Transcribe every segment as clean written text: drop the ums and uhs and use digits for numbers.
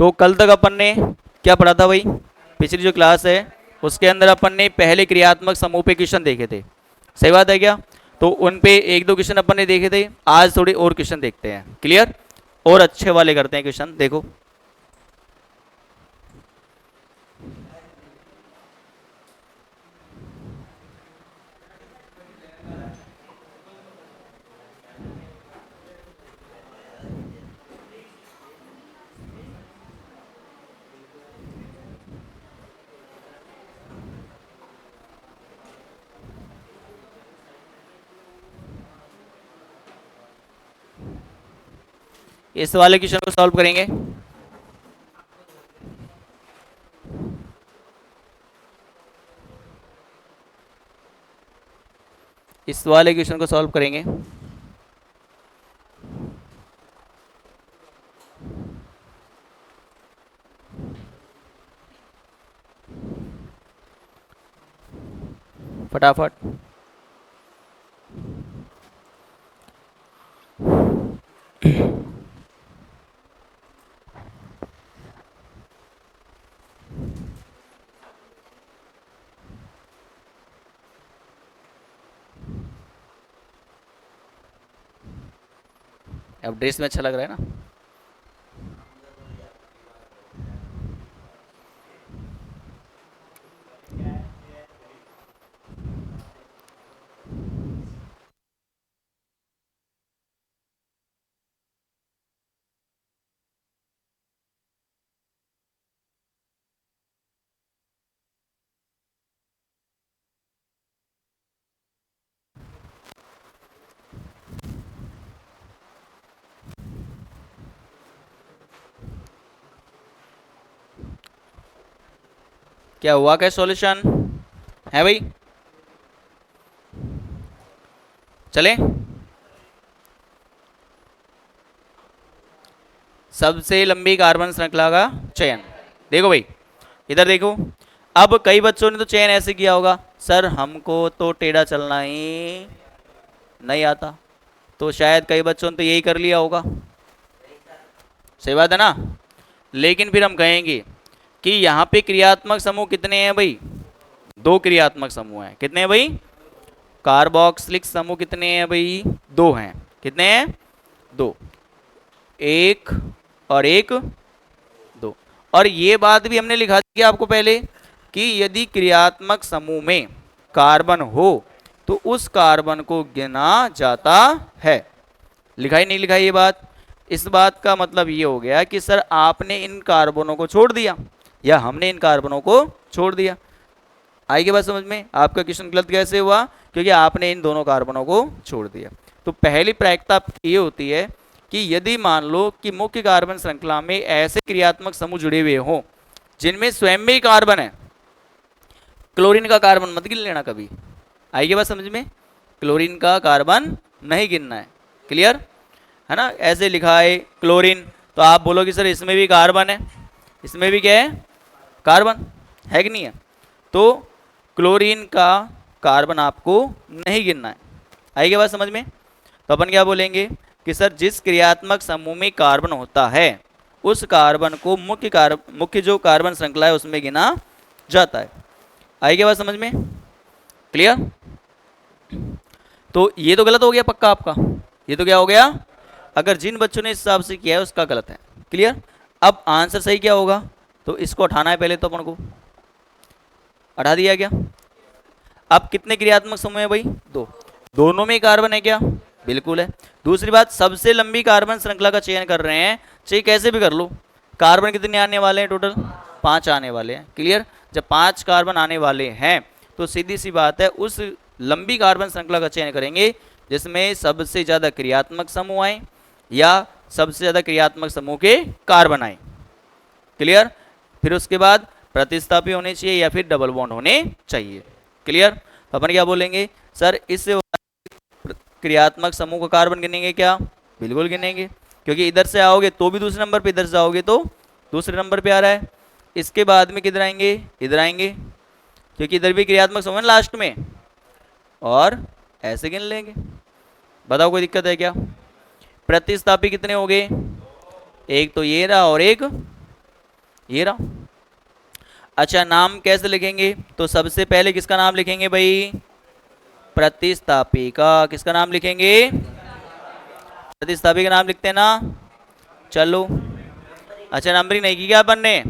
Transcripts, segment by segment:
तो कल तक अपन ने क्या पढ़ा था भाई, पिछली जो क्लास है उसके अंदर अपन ने पहले क्रियात्मक समूह पे क्वेश्चन देखे थे, सही बात है क्या? तो उन पे एक दो क्वेश्चन अपन ने देखे थे, आज थोड़े और क्वेश्चन देखते हैं, क्लियर? और अच्छे वाले करते हैं क्वेश्चन, देखो। इस वाले क्वेश्चन को सॉल्व करेंगे। इस वाले क्वेश्चन को सॉल्व करेंगे। फटाफट। अब ड्रेस में अच्छा लग रहा है ना? क्या हुआ, क्या सॉल्यूशन है भाई? चलें। सबसे लंबी कार्बन श्रृंखला का चयन। देखो भाई, इधर देखो। अब कई बच्चों ने तो चयन ऐसे किया होगा, सर हमको तो टेढ़ा चलना ही नहीं आता, तो शायद कई बच्चों ने तो यही कर लिया होगा, सही बात है ना? लेकिन फिर हम कहेंगे कि यहाँ पे क्रियात्मक समूह कितने हैं भाई? दो क्रियात्मक समूह हैं। कितने हैं भाई? कार्बोक्सिलिक समूह कितने हैं भाई? दो हैं। कितने हैं? दो। एक और एक, दो। और ये बात भी हमने लिखा दिया आपको पहले कि यदि क्रियात्मक समूह में कार्बन हो तो उस कार्बन को गिना जाता है। लिखा ही नहीं लिखा ये बात? इस बात का मतलब ये हो गया कि सर आपने इन कार्बनों को छोड़ दिया या हमने इन कार्बनों को छोड़ दिया। आएगी बात समझ में? आपका क्वेश्चन गलत कैसे हुआ? क्योंकि आपने इन दोनों कार्बनों को छोड़ दिया। तो पहली प्रायिकता ये होती है कि यदि मान लो कि मुख्य कार्बन श्रृंखला में ऐसे क्रियात्मक समूह जुड़े हुए हों जिनमें स्वयं में ही कार्बन है, क्लोरीन का कार्बन मत गिन लेना कभी। आएगी बात समझ में? क्लोरीन का कार्बन नहीं गिनना है, क्लियर है ना? ऐसे लिखा है क्लोरीन, तो आप बोलोगे सर इसमें भी कार्बन है, इसमें भी क्या है? कार्बन है कि नहीं है? तो क्लोरीन का कार्बन आपको नहीं गिनना है। आएगी बात समझ में? तो अपन क्या बोलेंगे कि सर जिस क्रियात्मक समूह में कार्बन होता है उस कार्बन को मुख्य जो कार्बन श्रृंखला है उसमें गिना जाता है। आएगी बात समझ में? क्लियर? तो ये तो गलत हो गया पक्का आपका, ये तो क्या हो गया? अगर जिन बच्चों ने इस हिसाब से किया है उसका गलत है, क्लियर? अब आंसर सही क्या होगा? तो इसको हटाना है पहले, तो अपन को हटा दिया क्या? अब कितने क्रियात्मक समूह है भाई? दो। दोनों में कार्बन है क्या? बिल्कुल है। दूसरी बात, सबसे लंबी कार्बन श्रृंखला का चयन कर रहे हैं, चाहे कैसे भी कर लो। कार्बन कितने आने वाले हैं टोटल? 5 आने वाले हैं, क्लियर? जब 5 कार्बन आने वाले हैं तो सीधी सी बात है उस लंबी कार्बन श्रृंखला का चयन करेंगे जिसमें सबसे ज्यादा क्रियात्मक समूह आए या सबसे ज्यादा क्रियात्मक समूह के कार्बन आए, क्लियर? फिर उसके बाद प्रतिस्थापी होने चाहिए या फिर डबल बॉन्ड होने चाहिए, क्लियर? तो अपन क्या बोलेंगे, सर इस क्रियात्मक समूह का कार्बन गिनेंगे क्या? बिल्कुल गिनेंगे, क्योंकि इधर से आओगे तो भी दूसरे नंबर पे, इधर से आओगे तो दूसरे नंबर पे आ रहा है। इसके बाद में किधर आएंगे? इधर आएंगे, क्योंकि इधर भी क्रियात्मक समूह है लास्ट में, और ऐसे गिन लेंगे। बताओ कोई दिक्कत है क्या? प्रतिस्थापी कितने हो गए? एक तो ये रहा और एक ये रहा। अच्छा, नाम कैसे लिखेंगे? तो सबसे पहले किसका नाम लिखेंगे भाई? प्रतिस्थापी का। किसका नाम लिखेंगे? प्रतिस्थापी का नाम लिखते हैं ना। चलो, अच्छा नंबरिंग नहीं की क्या अपन ने?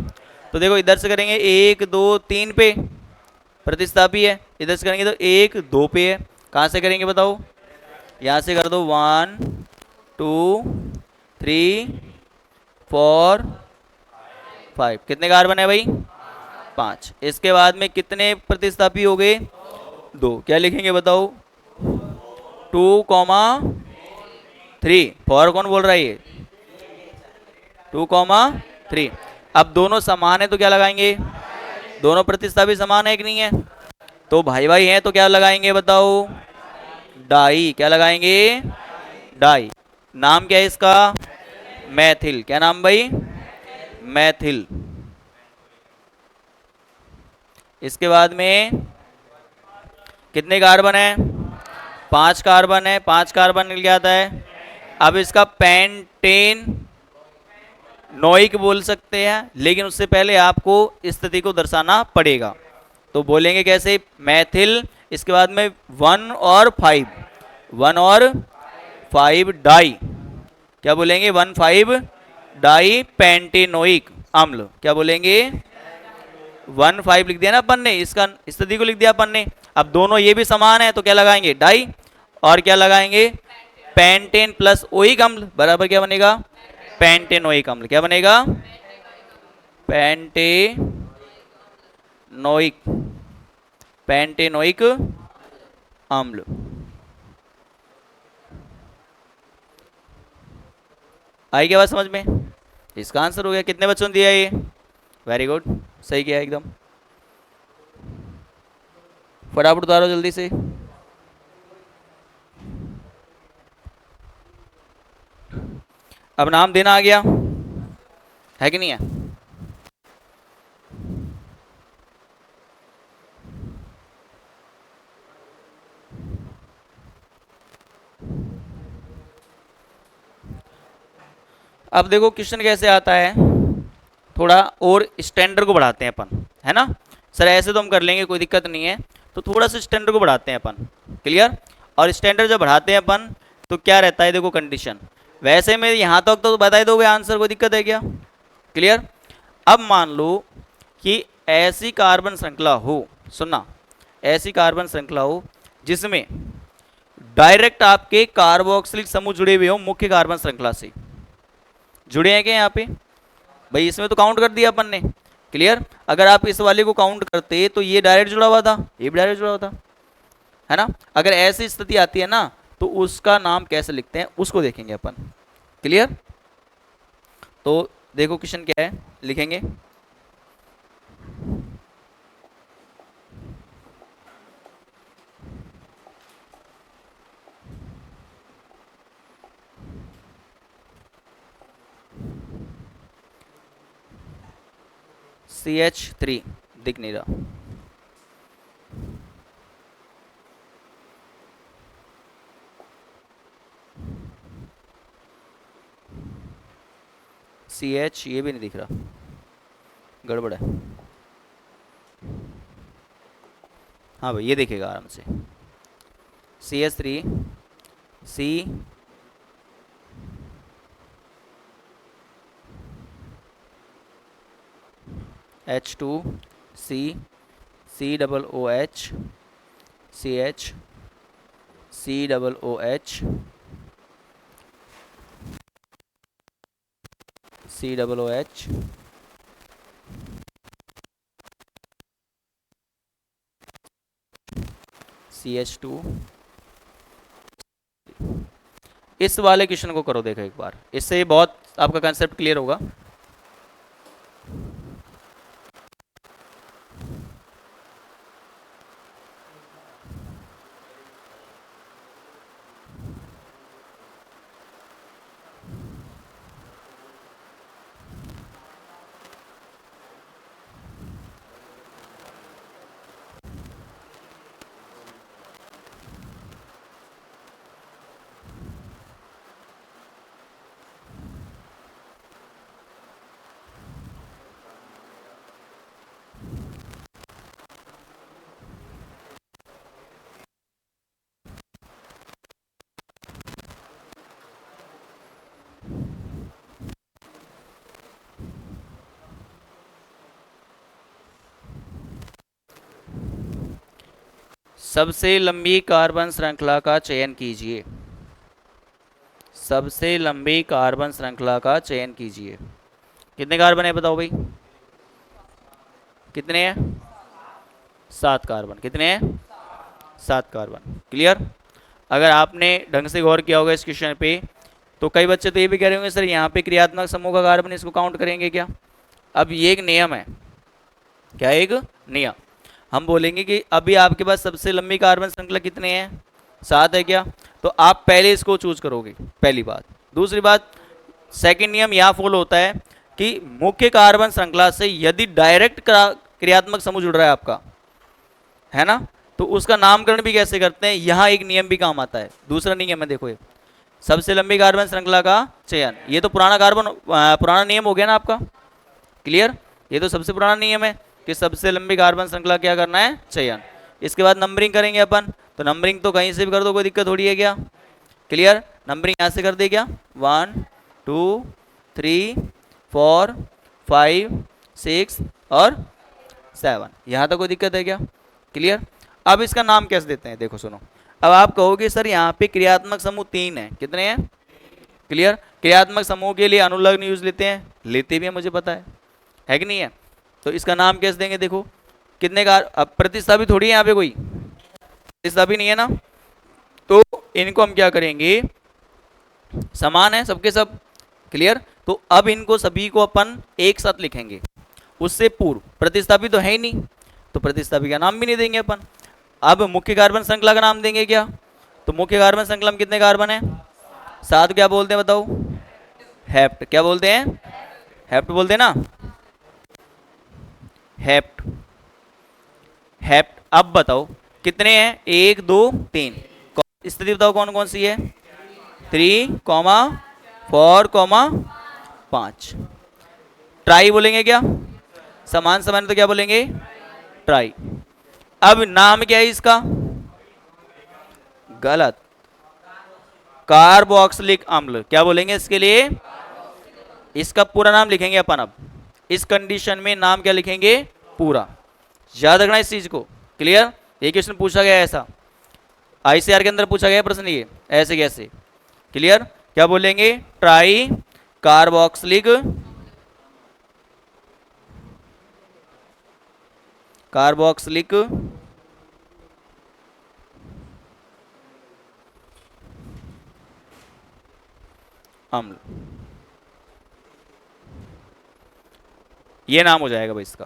तो देखो इधर से करेंगे 1 2 3 पे, प्रतिस्थापी है। इधर से करेंगे तो 1 2 पे है। कहाँ से करेंगे बताओ? यहाँ से कर दो 1 2 3 4 5। कितने कार्बन है भाई? 5। इसके बाद में कितने प्रतिस्थापी हो गए? 2। क्या लिखेंगे बताओ? 2,3। फॉर कौन बोल रहा है ये? 2,3। अब दोनों समान है तो क्या लगाएंगे? दोनों प्रतिस्थापी समान है कि नहीं है? तो भाई भाई हैं तो क्या लगाएंगे बताओ? डाई। क्या लगाएंगे? डाई। नाम क्या है इसका? मैथिल। क्या नाम भाई? मैथिल। इसके बाद में कितने कार्बन है? 5 कार्बन है। 5 कार्बन मिल गया आता है। अब इसका पेंटेन नोइक बोल सकते हैं, लेकिन उससे पहले आपको स्थिति को दर्शाना पड़ेगा। तो बोलेंगे कैसे? मैथिल। इसके बाद में 1 और 5, 1 और 5 डाई। क्या बोलेंगे? 1 5 डाई पेंटेनोइक अम्ल। क्या बोलेंगे? 1 5 लिख दिया ना अपन ने, इसका स्थिति को लिख दिया अपन ने। अब दोनों ये भी समान है तो क्या लगाएंगे? डाई। और क्या लगाएंगे? पेंटेन प्लस ओइक अम्ल बराबर क्या बनेगा? पेंटेनोइक अम्ल। क्या बनेगा? पेंटेनोइक, पेंटेनोइक अम्ल। आई क्या बात समझ में? इसका आंसर हो गया। कितने बच्चों ने दिया ये? वेरी गुड, सही किया एकदम। फटाफट उतारो जल्दी से। अब नाम देना आ गया है कि नहीं है? अब देखो क्वेश्चन कैसे आता है, थोड़ा और स्टैंडर्ड को बढ़ाते हैं अपन, है ना? सर ऐसे तो हम कर लेंगे, कोई दिक्कत नहीं है। तो थोड़ा सा स्टैंडर्ड को बढ़ाते हैं अपन। क्लियर? और स्टैंडर्ड जब बढ़ाते हैं अपन तो क्या रहता है? देखो कंडीशन, वैसे में यहां तक तो बता ही दोगे आंसर, कोई दिक्कत है क्या? क्लियर? अब मान लो कि ऐसी कार्बन श्रृंखला हो, सुनना, ऐसी कार्बन श्रृंखला हो जिसमें डायरेक्ट आपके कार्बोक्सिलिक समूह जुड़े हुए हो मुख्य कार्बन श्रृंखला से। जुड़े हैं क्या यहाँ पे? भाई इसमें तो काउंट कर दिया अपन ने। क्लियर? अगर आप इस वाले को काउंट करते तो ये डायरेक्ट जुड़ा हुआ था, ये भी डायरेक्ट जुड़ा हुआ था, है ना? अगर ऐसी स्थिति आती है ना तो उसका नाम कैसे लिखते हैं उसको देखेंगे अपन। क्लियर? तो देखो क्वेश्चन क्या है, लिखेंगे। CH3 दिख नहीं रहा। CH ये भी नहीं दिख रहा, गड़बड़ है। हाँ भाई ये देखेगा आराम से। CH3 C H2 C COOH CH COOH COOH CH2। इस वाले क्वेश्चन को करो, देखो एक बार, इससे बहुत आपका कंसेप्ट क्लियर होगा। सबसे लंबी कार्बन श्रृंखला का चयन कीजिए। सबसे लंबी कार्बन श्रृंखला का चयन कीजिए। कितने कार्बन है बताओ भाई? कितने हैं? 7 कार्बन। कितने हैं? 7 कार्बन। क्लियर? अगर आपने ढंग से गौर किया होगा इस क्वेश्चन पे, तो कई बच्चे तो ये भी कह रहे होंगे सर यहाँ पे क्रियात्मक समूह का कार्बन, इसको काउंट करेंगे क्या? अब ये एक नियम है। क्या? एक नियम। हम बोलेंगे कि अभी आपके पास सबसे लंबी कार्बन श्रृंखला कितने हैं? 7 है क्या? तो आप पहले इसको चूज करोगे, पहली बात। दूसरी बात, सेकंड नियम यह फॉलो होता है कि मुख्य कार्बन श्रृंखला से यदि डायरेक्ट क्रियात्मक समूह जुड़ रहा है आपका, है ना, तो उसका नामकरण भी कैसे करते हैं, यहां एक नियम भी काम आता है। दूसरा नियम है, देखो ये सबसे लंबी कार्बन श्रृंखला का चयन। ये तो पुराना नियम हो गया ना आपका। क्लियर? ये तो सबसे पुराना नियम है कि सबसे लंबी कार्बन श्रृंखला क्या करना है? चयन। इसके बाद नंबरिंग करेंगे अपन, तो नंबरिंग तो कहीं से भी कर दो, कोई दिक्कत थोड़ी है क्या? क्लियर? नंबरिंग यहाँ से कर दे क्या? 1 2 3 4 5 6 और 7। यहाँ तक कोई दिक्कत है क्या? क्लियर? अब इसका नाम कैसे देते हैं, देखो सुनो। अब आप कहोगे सर यहाँ पे क्रियात्मक समूह 3 है। कितने हैं? क्लियर? क्रियात्मक समूह के लिए अनुलग्न यूज लेते हैं, लेते भी हैं, मुझे पता है कि नहीं है? तो इसका नाम कैसे देंगे? देखो कितने का, अब प्रतिस्थापी थोड़ी है यहाँ पे, कोई प्रतिस्थापी नहीं है ना, तो इनको हम क्या करेंगे, समान है सबके सब। क्लियर? तो अब इनको सभी को अपन एक साथ लिखेंगे। उससे पूर्व प्रतिस्थापी तो है ही नहीं, तो प्रतिस्थापी का नाम भी नहीं देंगे अपन। अब मुख्य कार्बन श्रृंखला का नाम देंगे क्या? तो मुख्य कार्बन श्रृंखला में कितने कार्बन है? 7। क्या बोलते हैं बताओ? हेप्ट। क्या बोलते हैं? हेप्ट बोलते हैं ना, हेप्ट। हेप्ट। अब बताओ कितने हैं? 1 2 3। स्थिति बताओ कौन कौन सी है? 3, 4, 5। ट्राई बोलेंगे क्या? समान समान तो क्या बोलेंगे? ट्राई। अब नाम क्या है इसका? गलत, कार्बोक्सिलिक अम्ल। क्या बोलेंगे इसके लिए? इसका पूरा नाम लिखेंगे अपन। अब इस कंडीशन में नाम क्या लिखेंगे? पूरा। याद रखना इस चीज को। क्लियर? ये क्वेश्चन पूछा गया ऐसा, आईसीआर के अंदर पूछा गया प्रश्न ये ऐसे कैसे। क्लियर? क्या बोलेंगे? ट्राई कार्बोक्सिलिक अम्ल, ये नाम हो जाएगा भाई इसका।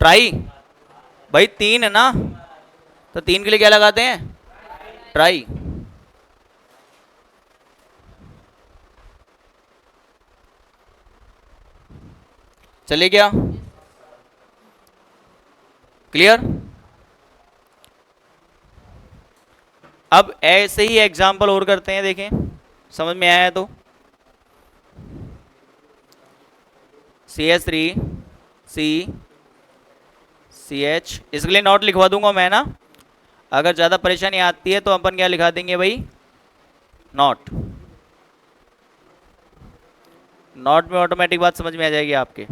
ट्राई भाई 3 है ना, तो 3 के लिए क्या लगाते हैं? ट्राई। चलिए क्या? क्लियर? अब ऐसे ही एग्जाम्पल और करते हैं, देखें समझ में आया है तो। CH3 CH, इसके लिए नोट लिखवा दूंगा मैं ना, अगर ज़्यादा परेशानी आती है तो अपन क्या लिखा देंगे भाई? नोट। नोट में ऑटोमेटिक बात समझ में आ जाएगी आपके।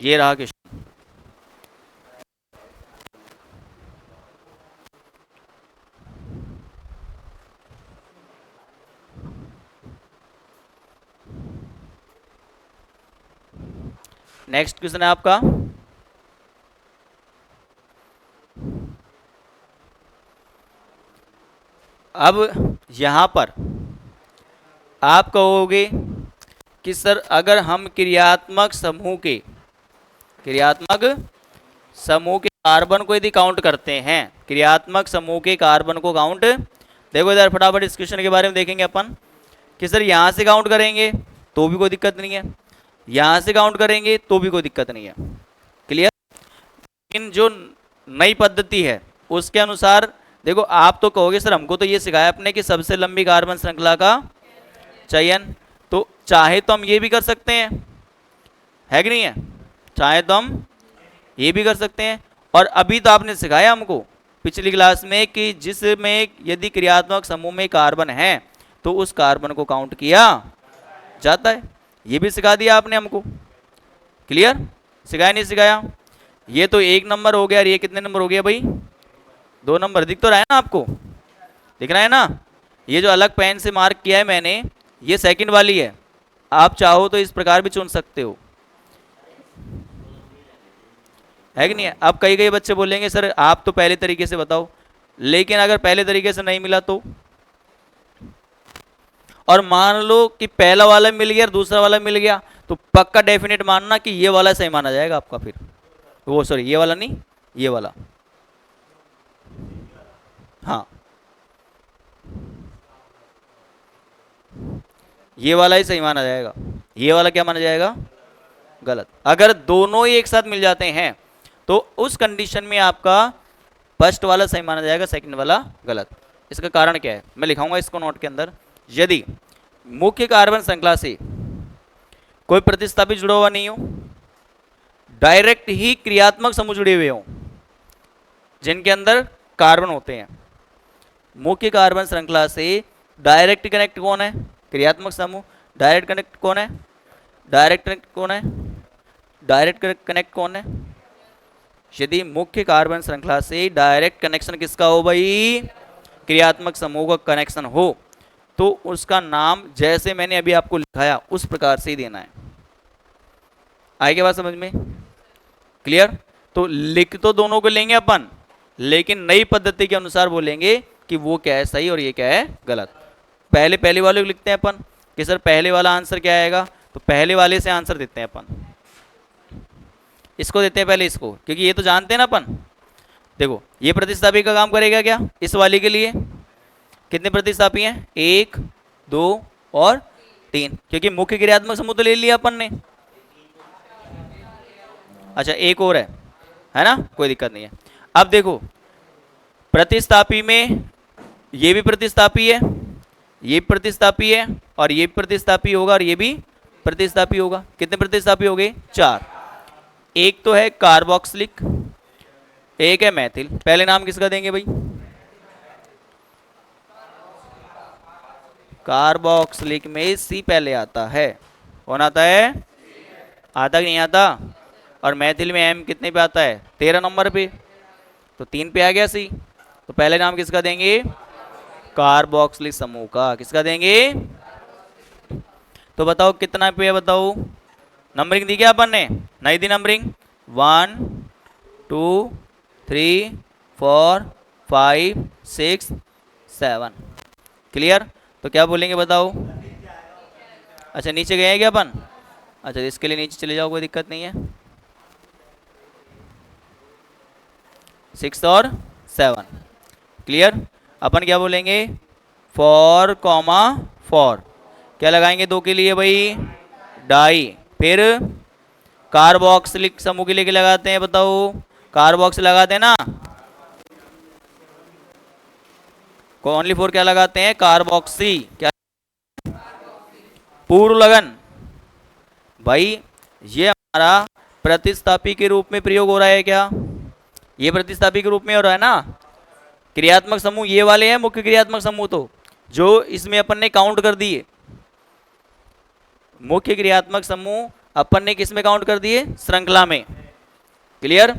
ये रहा क्वेश्चन। नेक्स्ट क्वेश्चन है आपका, अब यहां पर आप कहोगे कि सर अगर हम क्रियात्मक समूह के कार्बन को यदि काउंट करते हैं, क्रियात्मक समूह के कार्बन को काउंट, देखो इधर फटाफट इस क्वेश्चन के बारे में देखेंगे अपन कि सर यहां से काउंट करेंगे तो भी कोई दिक्कत नहीं है, यहाँ से काउंट करेंगे तो भी कोई दिक्कत नहीं है। क्लियर? लेकिन जो नई पद्धति है उसके अनुसार देखो, आप तो कहोगे सर हमको तो ये सिखाया आपने कि सबसे लंबी कार्बन श्रृंखला का चयन, तो चाहे तो हम ये भी कर सकते हैं, है कि नहीं है? चाहे तो हम ये भी कर सकते हैं। और अभी तो आपने सिखाया हमको पिछली क्लास में कि जिसमें यदि क्रियात्मक समूह में कार्बन है तो उस कार्बन को काउंट किया जाता है, ये भी सिखा दिया आपने हमको। क्लियर? सिखाया नहीं सिखाया? ये तो 1 नंबर हो गया, और ये कितने नंबर हो गया भाई? 2 नंबर। दिख तो रहा है ना आपको? दिख रहा है ना? ये जो अलग पेन से मार्क किया है मैंने, ये सेकंड वाली है, आप चाहो तो इस प्रकार भी चुन सकते हो, है कि नहीं है? अब कई कई बच्चे बोलेंगे सर आप तो पहले तरीके से बताओ, लेकिन अगर पहले तरीके से नहीं मिला तो, और मान लो कि पहला वाला मिल गया और दूसरा वाला मिल गया, तो पक्का डेफिनेट मानना कि ये वाला सही माना जाएगा आपका, फिर वो सॉरी ये वाला नहीं, ये वाला, हाँ ये वाला ही सही माना जाएगा, ये वाला क्या माना जाएगा? गलत। अगर दोनों ही एक साथ मिल जाते हैं तो उस कंडीशन में आपका फर्स्ट वाला सही माना जाएगा, सेकंड वाला गलत। इसका कारण क्या है मैं लिखाऊंगा इसको नोट के अंदर। यदि मुख्य कार्बन श्रृंखला से कोई प्रतिस्थापी जुड़ा हुआ नहीं हो, डायरेक्ट ही क्रियात्मक समूह जुड़े हुए हो जिनके अंदर कार्बन होते हैं, मुख्य कार्बन श्रृंखला से डायरेक्ट कनेक्ट कौन है? क्रियात्मक समूह। डायरेक्ट कनेक्ट कौन है? डायरेक्ट कनेक्ट कौन है? डायरेक्ट कनेक्ट कौन है? यदि मुख्य कार्बन श्रृंखला से डायरेक्ट कनेक्शन किसका हो भाई? क्रियात्मक समूह का कनेक्शन हो, तो उसका नाम जैसे मैंने अभी आपको लिखाया उस प्रकार से ही देना है। आएगी बात समझ में? क्लियर? तो लिख तो दोनों को लेंगे अपन, लेकिन नई पद्धति के अनुसार बोलेंगे कि वो क्या है सही और ये क्या है गलत। पहले वाले को लिखते हैं अपन कि सर पहले वाला आंसर क्या आएगा, तो पहले वाले से आंसर देते हैं अपन, इसको देते हैं पहले इसको, क्योंकि ये तो जानते हैं ना अपन। देखो ये प्रतिस्थापी का काम करेगा क्या? इस वाले के लिए कितने प्रतिस्थापी हैं? 1 2 और 3, क्योंकि मुख्य क्रियात्मक समूह तो ले लिया अपन ने। अच्छा एक और है ना, कोई दिक्कत नहीं है। अब देखो प्रतिस्थापी में ये भी प्रतिस्थापी है, ये प्रतिस्थापी है, और ये प्रतिस्थापी होगा, और ये भी प्रतिस्थापी होगा। कितने प्रतिस्थापी हो गए? 4। एक तो है कार्बोक्सिलिक, एक है मैथिल। पहले नाम किसका देंगे भाई? कार्बोक्सिलिक में सी पहले आता है। कौन आता है? आता कि नहीं आता? और मैथिल में एम कितने पे आता है? 13 नंबर पे, तो 3 पे आ गया सी। तो पहले नाम किसका देंगे? कार्बोक्सिलिक समूह का। किसका देंगे? तो बताओ कितना पे है, बताओ। नंबरिंग दी क्या अपन ने? नहीं दी नंबरिंग। 1 2 3 4 5 6 7। क्लियर? तो क्या बोलेंगे बताओ? अच्छा नीचे गए हैं क्या अपन? अच्छा इसके लिए नीचे चले जाओ, कोई दिक्कत नहीं है। 6 और 7। क्लियर? अपन क्या बोलेंगे? 4, 4 क्या लगाएंगे 2 के लिए भाई? डाई। फिर कार्बोक्सिलिक समूह के लिए क्या लगाते हैं बताओ? कार्बोक्स लगाते हैं ना। ओनली 4 क्या लगाते हैं? कार्बोक्सी। क्या? पूर्व लगन। भाई ये हमारा प्रतिस्थापी के रूप में प्रयोग हो रहा है क्या? ये प्रतिस्थापी के रूप में हो रहा है ना। क्रियात्मक समूह ये वाले हैं, मुख्य क्रियात्मक समूह तो जो इसमें अपन ने काउंट कर दिए। मुख्य क्रियात्मक समूह अपन ने किस में काउंट कर दिए? श्रृंखला में। क्लियर?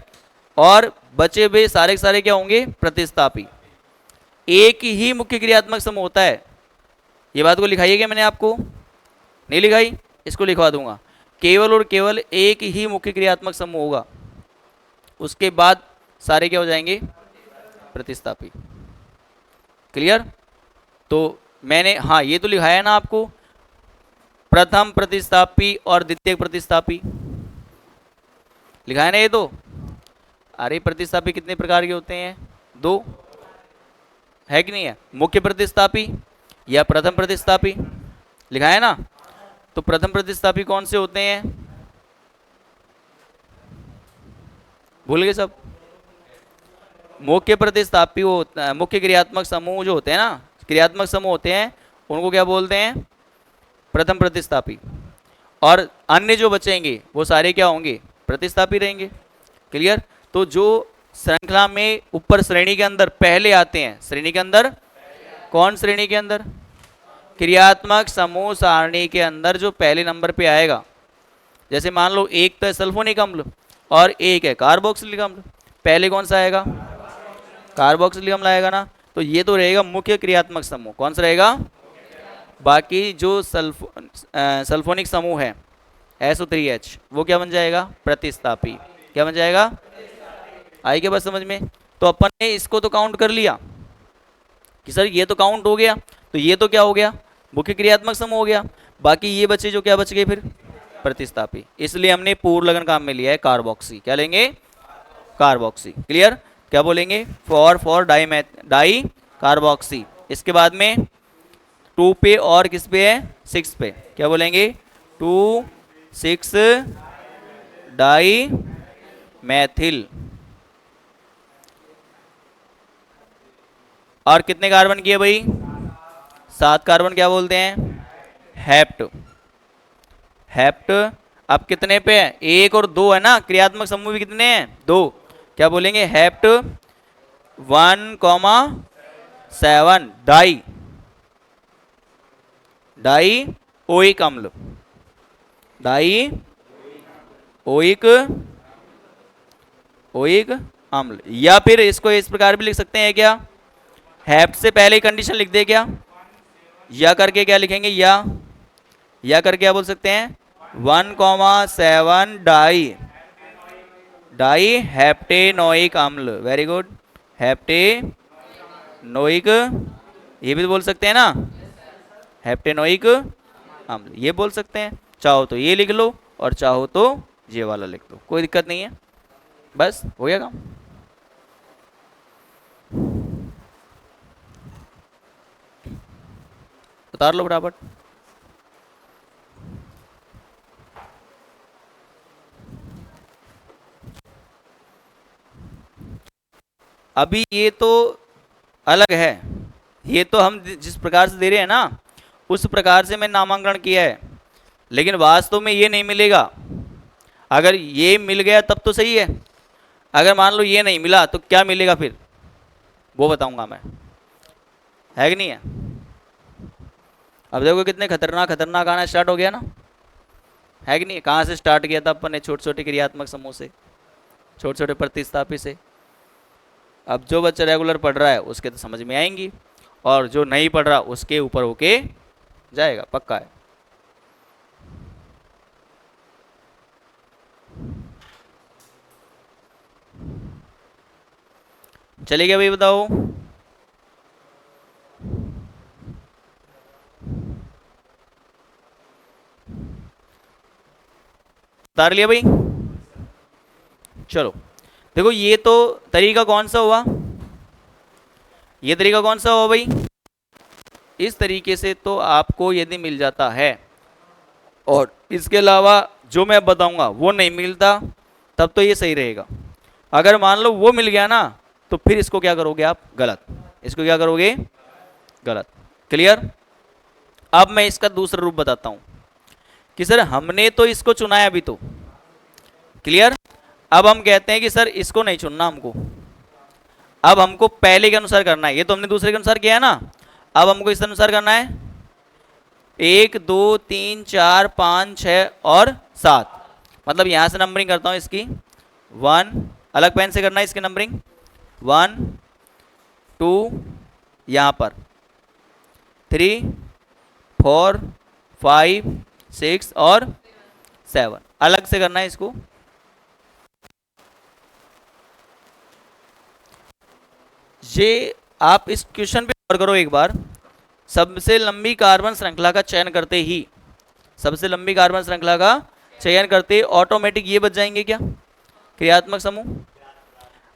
और बचे हुए सारे के सारे क्या होंगे? प्रतिस्थापी। एक ही मुख्य क्रियात्मक समूह होता है। ये बात को लिखाइए क्या मैंने आपको? नहीं लिखाई? इसको लिखवा दूंगा। केवल और केवल एक ही मुख्य क्रियात्मक समूह होगा, उसके बाद सारे क्या हो जाएंगे? प्रतिस्थापी। क्लियर? तो मैंने हाँ ये तो लिखाया है ना आपको, प्रथम प्रतिस्थापी और द्वितीय प्रतिस्थापी लिखा है ना ये तो। अरे प्रतिस्थापी कितने प्रकार के होते हैं? 2 है कि नहीं है? मुख्य प्रतिस्थापी या प्रथम प्रतिस्थापी लिखा है ना। तो प्रथम प्रतिस्थापी कौन से होते हैं? भूल गए सब? मुख्य प्रतिस्थापी वो होता है, मुख्य क्रियात्मक समूह जो होते हैं ना, क्रियात्मक समूह होते हैं, उनको क्या बोलते हैं? प्रथम प्रतिस्थापी। और अन्य जो बचेंगे वो सारे क्या होंगे? प्रतिस्थापी रहेंगे। क्लियर? तो जो श्रृंखला में ऊपर श्रेणी के अंदर पहले आते हैं, श्रेणी के अंदर, कौन श्रेणी के अंदर? क्रियात्मक समूह सारणी के अंदर जो पहले नंबर पे आएगा, जैसे मान लो एक तो है सल्फोनिक अम्ल और एक है कार्बोक्सिलिक अम्ल, पहले कौन सा आएगा? कार्बोक्सिलिक अम्ल आएगा ना। तो ये तो रहेगा मुख्य क्रियात्मक समूह। कौन सा रहेगा? बाकी जो सल्फोनिक समूह है SO3H, वो क्या बन जाएगा? प्रतिस्थापी। क्या बन जाएगा? आई क्या बात समझ में? तो अपन ने इसको तो काउंट कर लिया कि सर ये तो काउंट हो गया, तो ये तो क्या हो गया? मुख्य क्रियात्मक समूह हो गया। बाकी ये बचे जो क्या बच गए फिर? प्रतिस्थापी। इसलिए हमने पूर्व लगन काम में लिया है कार्बोक्सी। क्या लेंगे? कार्बोक्सी। क्लियर? क्या बोलेंगे? Four di carboxy. इसके बाद में 2 पे और किस पे है? 6 पे। क्या बोलेंगे? 2,6 डाई मैथिल। और कितने कार्बन किए भाई? 7 कार्बन। क्या बोलते हैं? हेप्ट। हेप्ट। अब कितने पे है? 1 और 2 है ना, क्रियात्मक समूह भी कितने हैं? 2। क्या बोलेंगे? हेप्ट 1,7 डाई ओइक अम्ल। डाई ओइक अम्ल। या फिर इसको इस प्रकार भी लिख सकते हैं क्या? हैप्ट से पहले कंडीशन लिख दे क्या? या करके क्या लिखेंगे? या करके क्या बोल सकते हैं? 1,7 डाई हेप्टेनोइक अम्ल। Very good. हेप्टेनोइक, ये भी बोल सकते हैं ना, हेप्टेनोइक अम्ल, ये बोल सकते हैं। चाहो तो ये लिख लो और चाहो तो ये वाला लिख लो, कोई दिक्कत नहीं है। बस हो गया काम। उतार लो फटाफट। अभी ये तो अलग है, ये तो हम जिस प्रकार से दे रहे हैं ना उस प्रकार से मैंने नामांकन किया है, लेकिन वास्तव में ये नहीं मिलेगा। अगर ये मिल गया तब तो सही है, अगर मान लो ये नहीं मिला तो क्या मिलेगा फिर वो बताऊंगा मैं, है कि नहीं है? अब देखो कितने खतरनाक खतरनाक आना स्टार्ट हो गया ना, है कि नहीं? कहाँ से स्टार्ट किया था अपन ने? छोटे छोटे क्रियात्मक समूह से, छोटे छोटे प्रतिस्थापी से। अब जो बच्चा रेगुलर पढ़ रहा है उसके तो समझ में आएंगी, और जो नहीं पढ़ रहा उसके ऊपर होके जाएगा, पक्का है। चलेगा भाई, बताओ। उतार लिया भाई? चलो देखो, ये तो तरीका कौन सा हुआ? ये तरीका कौन सा हुआ भाई? इस तरीके से तो आपको यदि मिल जाता है और इसके अलावा जो मैं बताऊंगा वो नहीं मिलता, तब तो ये सही रहेगा। अगर मान लो वो मिल गया ना, तो फिर इसको क्या करोगे आप? गलत। इसको क्या करोगे? गलत। क्लियर? अब मैं इसका दूसरा रूप बताता हूं कि सर हमने तो इसको चुना है अभी तो। क्लियर? अब हम कहते हैं कि सर इसको नहीं चुनना हमको, अब हमको पहले के अनुसार करना है। ये तो हमने दूसरे के अनुसार किया है ना, अब हमको इस अनुसार करना है। 1 2 3 4 5 6 और 7, मतलब यहां से नंबरिंग करता हूं इसकी। 1, अलग पेन से करना है इसकी नंबरिंग। 1 2, यहां पर 3 4 5 6 और 7, अलग से करना है इसको। ये आप इस क्वेश्चन पे गौर करो एक बार। सबसे लंबी कार्बन श्रृंखला का चयन करते ही, सबसे लंबी कार्बन श्रृंखला का चयन करते ऑटोमेटिक ये बच जाएंगे क्या? क्रियात्मक समूह।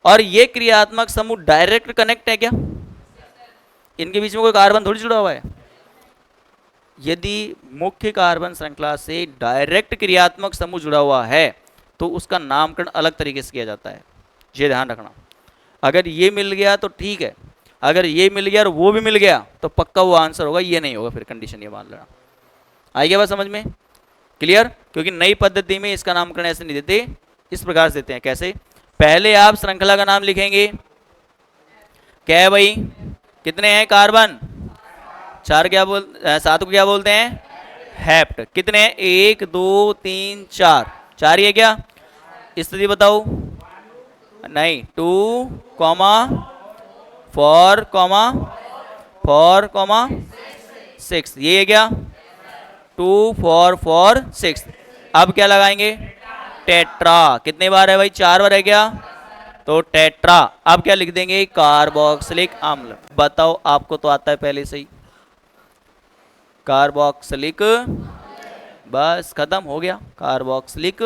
और ये क्रियात्मक समूह डायरेक्ट कनेक्ट है क्या? इनके बीच में कोई कार्बन थोड़ी जुड़ा हुआ है। यदि मुख्य कार्बन श्रृंखला से डायरेक्ट क्रियात्मक समूह जुड़ा हुआ है तो उसका नामकरण अलग तरीके से किया जाता है, ये ध्यान रखना। अगर ये मिल गया तो ठीक है, अगर ये मिल गया और वो भी मिल गया तो पक्का वो आंसर होगा, ये नहीं होगा, फिर कंडीशन ये मान लेना। आई गया बात समझ में? क्लियर? क्योंकि नई पद्धति में इसका नामकरण ऐसे नहीं देते, इस प्रकार से देते हैं। कैसे? पहले आप श्रृंखला का नाम लिखेंगे, क्या है भाई? कितने हैं कार्बन? चार। क्या बोल, सात को क्या बोलते हैं? हेप्ट। कितने हैं? एक दो तीन चार, चार ही है क्या? स्थिति बताओ। नहीं, two comma four comma six, ये है क्या? Two four six. अब क्या लगाएंगे? टेट्रा। कितने बार है भाई? चार बार है क्या? तो टेट्रा। अब क्या लिख देंगे? कार्बोक्सिलिक अम्ल। बताओ, आपको तो आता है पहले से ही, कार्बोक्सिलिक, बस खत्म हो गया, कार्बोक्सिलिक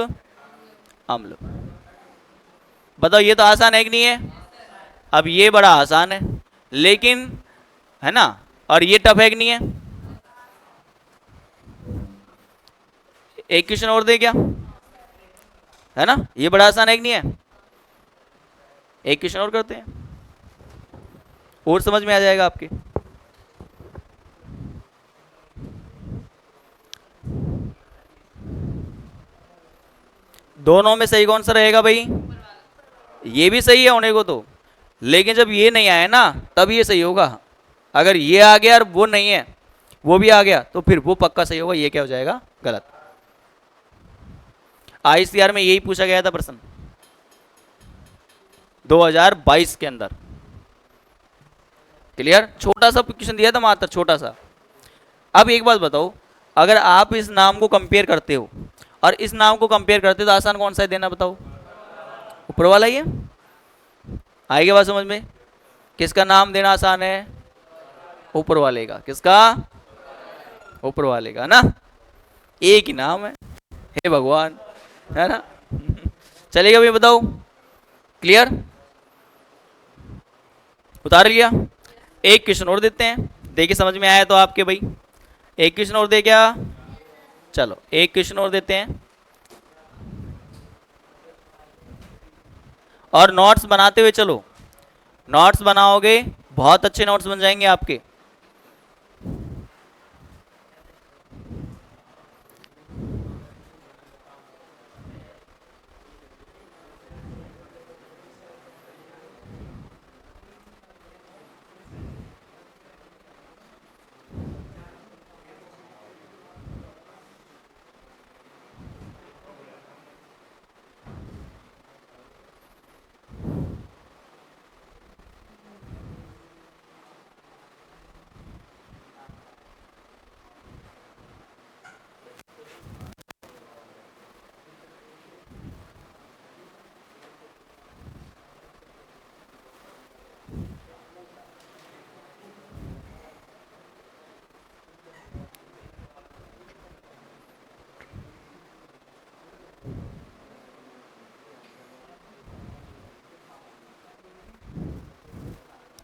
अम्ल। बताओ, ये तो आसान है कि नहीं है? अब ये बड़ा आसान है, लेकिन है ना, और ये टफ है कि नहीं है? एक क्वेश्चन और दे क्या? है ना, ये बड़ा आसान है कि नहीं है? एक क्वेश्चन और करते हैं, और समझ में आ जाएगा आपके। दोनों में सही कौन सा रहेगा भाई? ये भी सही है होने को तो, लेकिन जब ये नहीं आया ना तब ये सही होगा। अगर ये आ गया और वो नहीं है, वो भी आ गया, तो फिर वो पक्का सही होगा, ये क्या हो जाएगा? गलत। आईसीआर में यही पूछा गया था प्रश्न 2022 के अंदर। क्लियर? छोटा सा क्वेश्चन दिया था मात्र, छोटा सा। अब एक बात बताओ, अगर आप इस नाम को कंपेयर करते हो और इस नाम को कंपेयर करते हो तो आसान कौन सा है देना? बताओ। ऊपर वाला ही है। आएगी बात समझ में? किसका नाम देना आसान है? ऊपर वाले का। किसका? ऊपर वाले का ना, एक ही नाम है, हे भगवान, है ना? चलेगा भैया, बताओ। क्लियर? उतार लिया? एक क्वेश्चन और देते हैं, देखिए समझ में आया तो आपके भाई। एक क्वेश्चन और दे क्या? चलो एक क्वेश्चन और देते हैं, और नोट्स बनाते हुए चलो। नोट्स बनाओगे, बहुत अच्छे नोट्स बन जाएंगे आपके।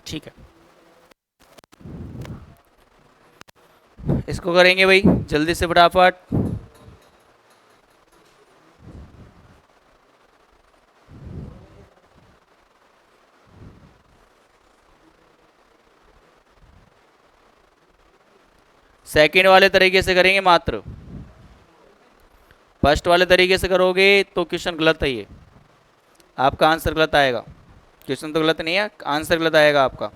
ठीक है, इसको करेंगे भाई जल्दी से फटाफट। सेकंड वाले तरीके से करेंगे मात्र, फर्स्ट वाले तरीके से करोगे तो क्वेश्चन गलत है, ये आपका आंसर गलत आएगा। क्वेश्चन तो गलत नहीं है, आंसर गलत आएगा आपका।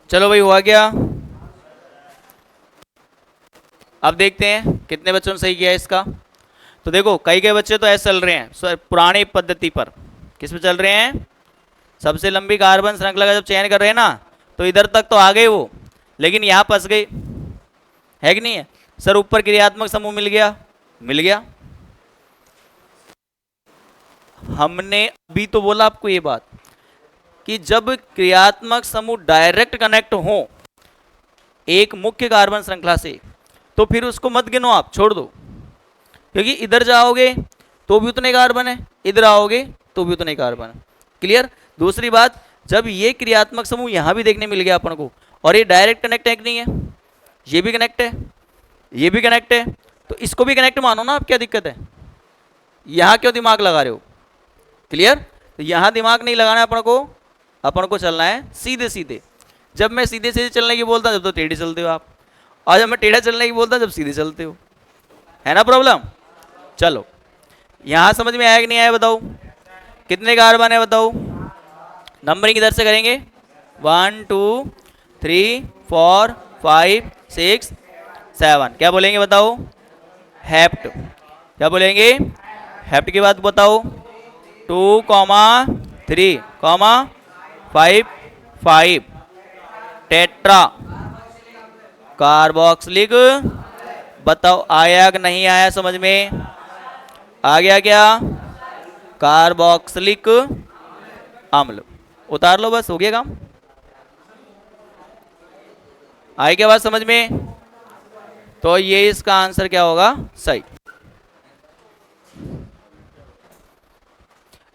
चलो भाई, हुआ क्या? अब देखते हैं कितने बच्चों ने सही किया इसका। तो देखो, कई कई बच्चे तो ऐसे चल रहे हैं पुरानी पद्धति पर। किस पे चल रहे हैं? सबसे लंबी कार्बन श्रृंखला का जब चयन कर रहे हैं ना, तो इधर तक तो आ गए वो, लेकिन यहां फंस गए। है कि नहीं है? सर ऊपर क्रियात्मक समूह मिल गया, मिल गया। हमने अभी तो बोला आपको ये बात कि जब क्रियात्मक समूह डायरेक्ट कनेक्ट हो एक मुख्य कार्बन श्रृंखला से, तो फिर उसको मत गिनो, आप छोड़ दो, क्योंकि इधर जाओगे तो भी उतने कार्बन है, इधर आओगे तो भी उतने कार्बन है। क्लियर? दूसरी बात, जब ये क्रियात्मक समूह यहां भी देखने मिल गया अपन को, और ये डायरेक्ट कनेक्ट है कि नहीं है, ये भी कनेक्ट है, ये भी कनेक्ट है, तो इसको भी कनेक्ट मानो ना। आप क्या दिक्कत है? यहां क्यों दिमाग लगा रहे हो? क्लियर? तो यहां दिमाग नहीं लगाना है अपन को चलना है सीधे सीधे। जब मैं सीधे सीधे चलने की बोलता हूं, जब तो टेढ़े चलते हो आप, और जब मैं टेढ़ा चलने की बोलता हूं, जब सीधे चलते हो। है ना प्रॉब्लम? चलो, यहां समझ में आया कि नहीं आया बताओ? कितने कार्बन है बताओ? नंबरिंग इधर से करेंगे, 1 2 3 4 5 6 7। क्या बोलेंगे बताओ? हेप्ट। क्या बोलेंगे? हेप्ट के बाद बताओ 2 3 5 5 टेट्रा कार्बोक्सिलिक। बताओ आया कि नहीं आया समझ में? आ गया क्या? कार्बोक्सिलिक अम्ल। उतार लो, बस हो गया काम। आई क्या बात समझ में? तो ये इसका आंसर क्या होगा? सही।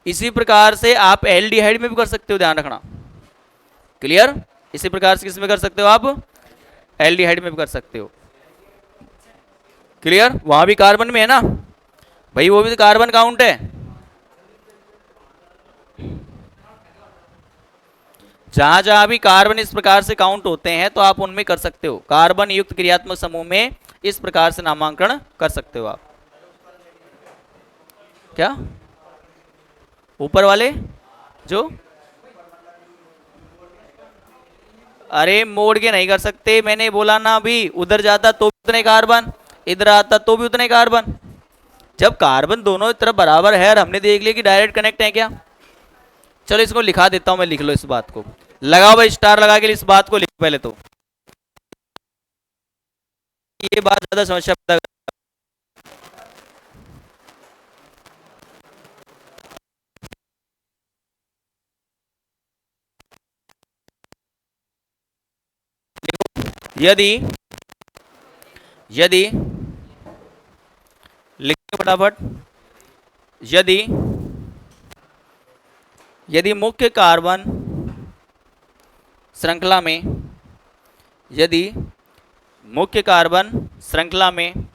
इसी प्रकार से आप एल्डिहाइड में भी कर सकते हो, ध्यान रखना। क्लियर? इसी प्रकार से किसमें कर सकते हो आप? एल्डिहाइड में भी कर सकते हो। क्लियर? वहां भी कार्बन में है ना भाई, वो भी तो कार्बन काउंट है। जहां जहां भी कार्बन इस प्रकार से काउंट होते हैं, तो आप उनमें कर सकते हो। कार्बन युक्त क्रियात्मक समूह में इस प्रकार से नामांकन कर सकते हो आप। क्या? ऊपर वाले जो, अरे मोड़ के नहीं कर सकते, मैंने बोला ना अभी। उधर जाता तो भी उतने कार्बन, इधर आता तो भी उतने कार्बन। जब कार्बन दोनों तरफ बराबर है और हमने देख लिया कि डायरेक्ट कनेक्ट है क्या, चलो इसको लिखा देता हूं मैं, लिख लो इस बात को। लगाओ भाई स्टार लगा के, इस बात को लिखो पहले तो। ये बात ज्यादा समस्या पैदा यदि यदि लिखिए फटाफट। यदि यदि मुख्य कार्बन श्रृंखला में, यदि मुख्य कार्बन श्रृंखला में,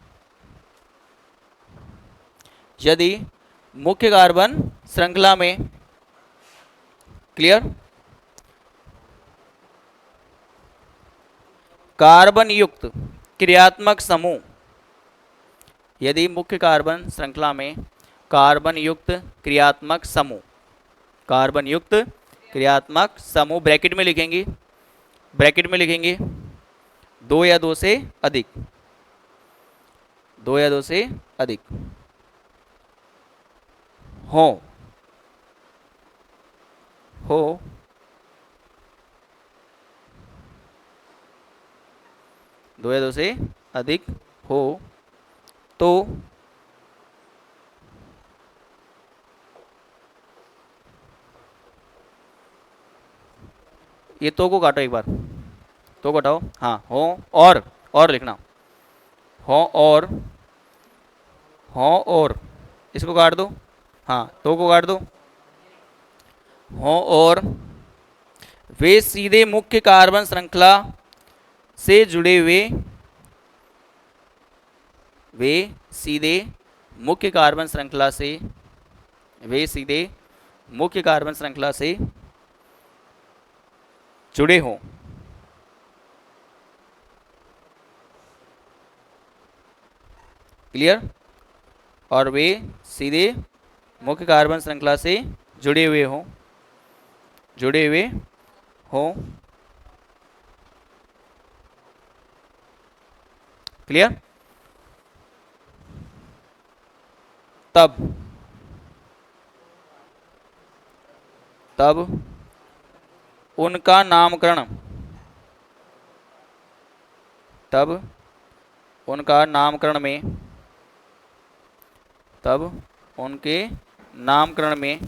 यदि मुख्य कार्बन श्रृंखला में, क्लियर, कार्बन युक्त क्रियात्मक समूह, यदि मुख्य कार्बन श्रृंखला में कार्बन युक्त क्रियात्मक समूह, कार्बन युक्त क्रियात्मक समूह ब्रैकेट में लिखेंगे, ब्रैकेट में लिखेंगे 2 या 2 से अधिक, 2 या 2 से अधिक हो, हो 2 या 2 से अधिक हो, तो ये तो को काटो एक बार, तो घटाओ, हाँ हो और लिखना हो और इसको काट दो, हाँ तो को काट दो। हो और वे सीधे मुख्य कार्बन श्रृंखला से जुड़े हुए, वे सीधे मुख्य कार्बन श्रृंखला से, वे सीधे मुख्य कार्बन श्रृंखला से जुड़े हों। क्लियर? और वे सीधे मुख्य कार्बन श्रृंखला से जुड़े हुए हों, जुड़े हुए हों, क्लियर। तब तब उनका नामकरण, तब उनका नामकरण में, तब उनके नामकरण में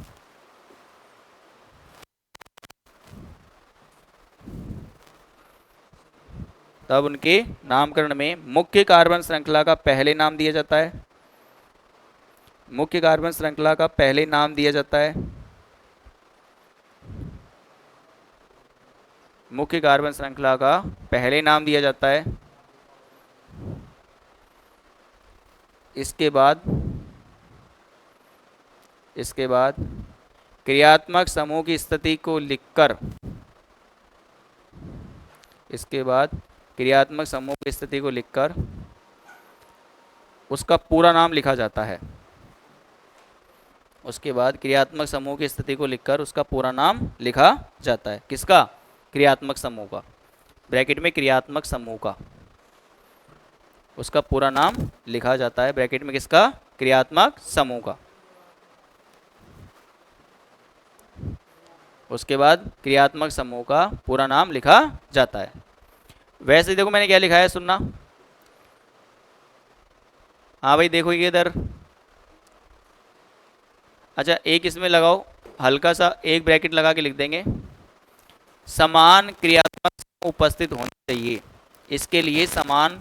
तब उनके नामकरण में मुख्य कार्बन श्रृंखला का पहले नाम दिया जाता है, मुख्य कार्बन श्रृंखला का पहले नाम दिया जाता है, मुख्य कार्बन श्रृंखला का पहले नाम दिया जाता है। इसके बाद क्रियात्मक समूह की स्थिति को लिखकर, इसके बाद क्रियात्मक समूह की स्थिति को लिखकर उसका पूरा नाम लिखा जाता है। उसके बाद क्रियात्मक समूह की स्थिति को लिखकर उसका पूरा नाम लिखा जाता है। किसका? क्रियात्मक समूह का, ब्रैकेट में क्रियात्मक समूह का, उसका पूरा नाम लिखा जाता है ब्रैकेट में। किसका? क्रियात्मक समूह का। उसके बाद क्रियात्मक समूह का पूरा नाम लिखा जाता है। वैसे देखो मैंने क्या लिखा है, सुनना। हाँ भाई देखो ये इधर, अच्छा एक इसमें लगाओ, हल्का सा एक ब्रैकेट लगा के लिख देंगे, समान क्रियात्मक समूह उपस्थित होने चाहिए। इसके लिए समान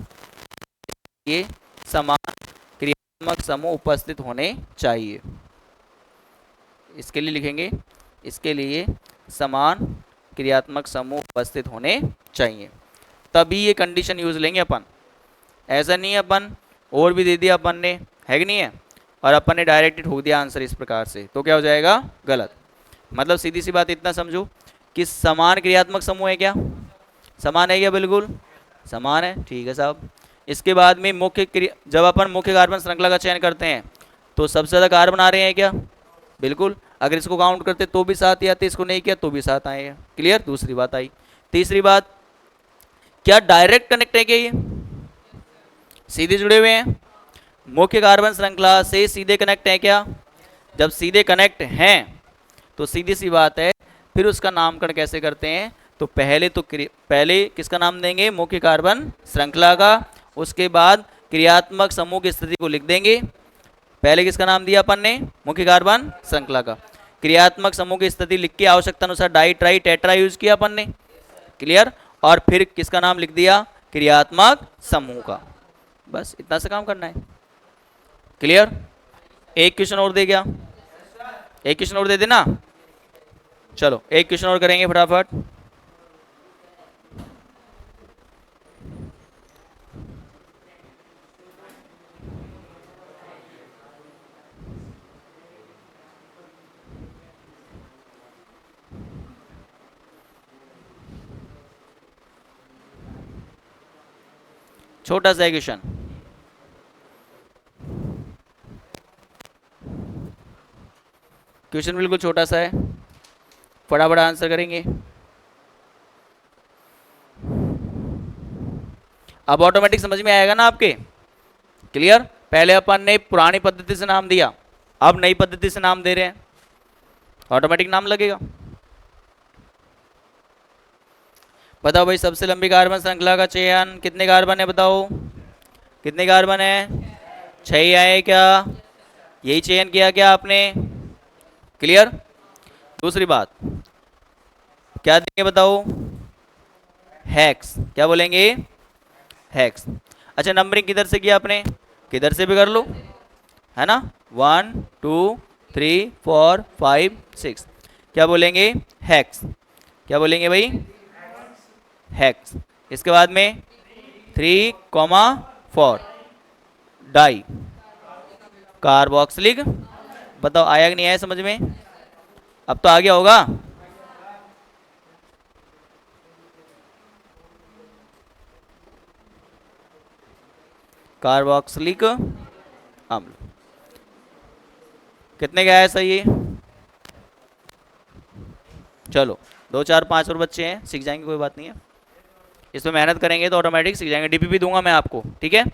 क्रियात्मक समूह उपस्थित होने चाहिए। इसके लिए लिखेंगे, इसके लिए समान क्रियात्मक समूह उपस्थित होने चाहिए, तभी ये कंडीशन यूज लेंगे अपन। ऐसा नहीं है अपन और भी दे दिया अपन ने, है कि नहीं है, और अपन ने डायरेक्ट ठोक दिया आंसर इस प्रकार से, तो क्या हो जाएगा? गलत। मतलब सीधी सी बात इतना समझो कि समान क्रियात्मक समूह है क्या? समान है क्या? बिल्कुल समान है, ठीक है साहब। इसके बाद में जब अपन मुख्य कार्बन श्रृंखला का चयन करते हैं तो सबसे ज़्यादा कार्बन आ रहे हैं क्या? बिल्कुल। अगर इसको काउंट करते तो भी 7 ही आते, इसको नहीं किया तो भी 7 आए हैं। क्लियर? दूसरी बात आई। तीसरी बात, क्या डायरेक्ट कनेक्ट है क्या? ये सीधे जुड़े हुए हैं, मुख्य कार्बन श्रृंखला से सीधे कनेक्ट है क्या? जब सीधे कनेक्ट हैं तो सीधी सी बात है, फिर उसका नामकरण कैसे करते हैं? तो पहले किसका नाम देंगे? मुख्य कार्बन श्रृंखला का। उसके बाद क्रियात्मक समूह की स्थिति को लिख देंगे। पहले किसका नाम दिया अपन ने? मुख्य कार्बन श्रृंखला का। क्रियात्मक समूह की स्थिति लिख के आवश्यकता अनुसार डाई ट्राई टेट्रा यूज किया अपन ने। क्लियर? और फिर किसका नाम लिख दिया? क्रियात्मक समूह का। बस इतना सा काम करना है। क्लियर? एक क्वेश्चन और दे गया, एक क्वेश्चन और दे देना। चलो एक क्वेश्चन और करेंगे फटाफट। छोटा सा क्वेश्चन, क्वेश्चन बिल्कुल छोटा सा है, फटाफट आंसर करेंगे। अब ऑटोमेटिक समझ में आएगा ना आपके? क्लियर? पहले अपन ने पुरानी पद्धति से नाम दिया, अब नई पद्धति से नाम दे रहे हैं, ऑटोमेटिक नाम लगेगा। बताओ भाई, सबसे लंबी कार्बन श्रृंखला का चयन, कितने कार्बन है बताओ? कितने कार्बन है? 6 आए क्या? यही चयन किया क्या आपने? क्लियर? दूसरी बात क्या देंगे बताओ? हेक्स। क्या बोलेंगे? हेक्स। अच्छा नंबरिंग किधर से किया आपने? किधर से भी कर लो, है ना? 1 2 3 4 5 6। क्या बोलेंगे? हेक्स। क्या बोलेंगे भाई? हेक्स। इसके बाद में 3,4 डाई कार्बोक्सिलिक। बताओ आया कि नहीं आया समझ में? अब तो आ गया होगा। कार्बोक्सिलिक अम्ल। कितने का है सही? चलो 2 4 5 और बच्चे हैं, सीख जाएंगे, कोई बात नहीं है। इसमें मेहनत करेंगे तो ऑटोमेटिक सीख जाएंगे। डीपीपी दूंगा मैं आपको, ठीक है,